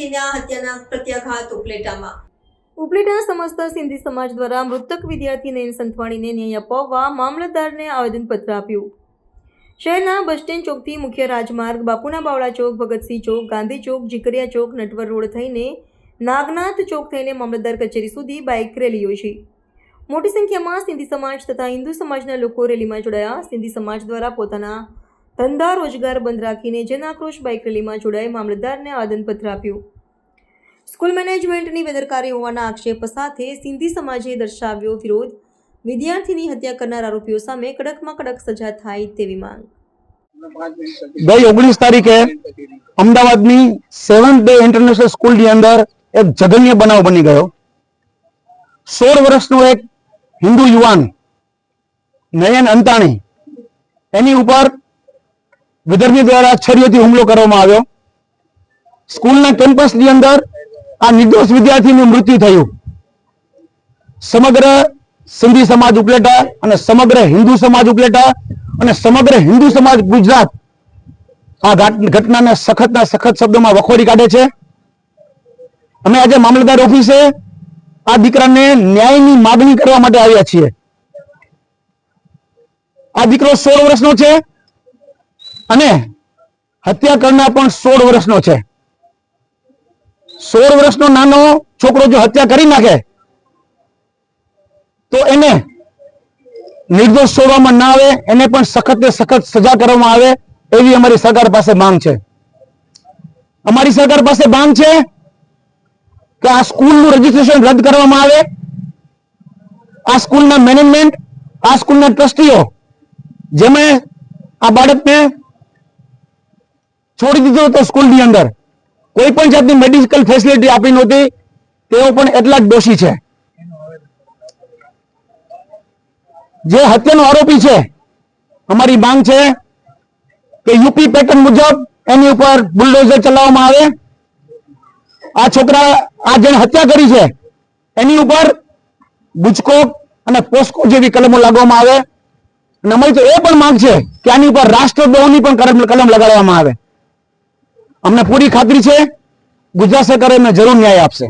વિદ્યાર્થીના હત્યાના પ્રત્યાઘાત ઉપલેટામાં। ઉપલેટા સમસ્ત સિંધી સમાજ દ્વારા મૃતક વિદ્યાર્થી નયન સંતવાણીને ન્યાય અપાવવા મામલતદારને આવેદનપત્ર આપ્યું। શહેરના બસ સ્ટેન્ડ ચોકથી મુખ્ય રાજમાર્ગ બાપુના બાવળા ચોક, ભગતસિંહ ચોક, ગાંધી ચોક, જીકરિયા ચોક, નટવર રોડ થઈને નાગનાથ ચોક થઈને મામલતદાર કચેરી સુધી બાઇક રેલી યોજી। મોટી સંખ્યામાં સિંધી સમાજ તથા હિન્દુ સમાજના લોકો રેલીમાં જોડાયા। સિંધી સમાજ દ્વારા પોતાના ધંધા રોજગાર બંધ રાખીને જન આક્રોશ બાઇક રેલીમાં જોડાઈ મામલતદારને આવેદનપત્ર આપ્યું। સ્કૂલ મેનેજમેન્ટની બેદરકારી હોવાના આક્ષેપ સાથે સિંધી સમાજે દર્શાવ્યો વિરોધ। વિદ્યાર્થીની હત્યા કરનાર આરોપીઓ સામે કડકમાં કડક સજા થાય તેવી માંગ। ગઈ 19 તારીખે અમદાવાદની 7th ડે ઇન્ટરનેશનલ સ્કૂલની અંદર એક જઘન્ય બનાવ બની ગયો। 16 વર્ષનો એક હિન્દુ યુવાન નયન અંતાણી એની ઉપર વિધર્મી દ્વારા છરીઓથી હુમલો કરવામાં આવ્યો। સ્કૂલના કેમ્પસની અંદર આ નિર્દોષ વિદ્યાર્થીનું મૃત્યુ થયું। સમગ્ર સિંધી સમાજ ઉપલેટા અને સમગ્ર હિન્દુ સમાજ ઉપલેટા અને સમગ્ર હિન્દુ સમાજ ગુજરાત આ ઘટનાને સખતના સખત શબ્દોમાં વખોડી કાઢે છે। અમે આજે મામલતદાર ઓફિસે આ દીકરાને ન્યાયની માગણી કરવા માટે આવ્યા છીએ। આ દીકરો 16 વર્ષનો છે અને હત્યા કરનાર પણ 16 વર્ષનો છે। 16 વર્ષનો નાનો છોકરો જો હત્યા કરી નાખે તો એને નિર્દોષ છોડવામાં ના આવે, એને પણ સખત ને સખત સજા કરવામાં આવે એવી અમારી સરકાર પાસે માંગ છે। અમારી સરકાર પાસે માંગ છે કે આ સ્કૂલનું રજીસ્ટ્રેશન રદ કરવામાં આવે। આ સ્કૂલના મેનેજમેન્ટ, આ સ્કૂલના ટ્રસ્ટીઓ જેમણે આ બાળકને છોડી દીધો હતો સ્કૂલની અંદર, કોઈ પણ જાતની મેડિકલ ફેસિલિટી આપી નહોતી, તેઓ પણ એટલા જ દોષી છે। જે હત્યાનો આરોપી છે, અમારી માંગ છે કે યુપી પેટર્ન મુજબ એની ઉપર બુલડોઝર ચલાવવામાં આવે। આ છોકરા, આ જેને હત્યા કરી છે એની ઉપર ગુજકો અને પોસ્કો જેવી કલમો લાગવામાં આવે અને અમારી તો એ પણ માંગ છે કે આની ઉપર રાષ્ટ્રદ્રોહની પણ કલમ લગાડવામાં આવે। અમને પૂરી ખાતરી છે ગુજરાત સરકાર એમને જરૂર ન્યાય આપશે।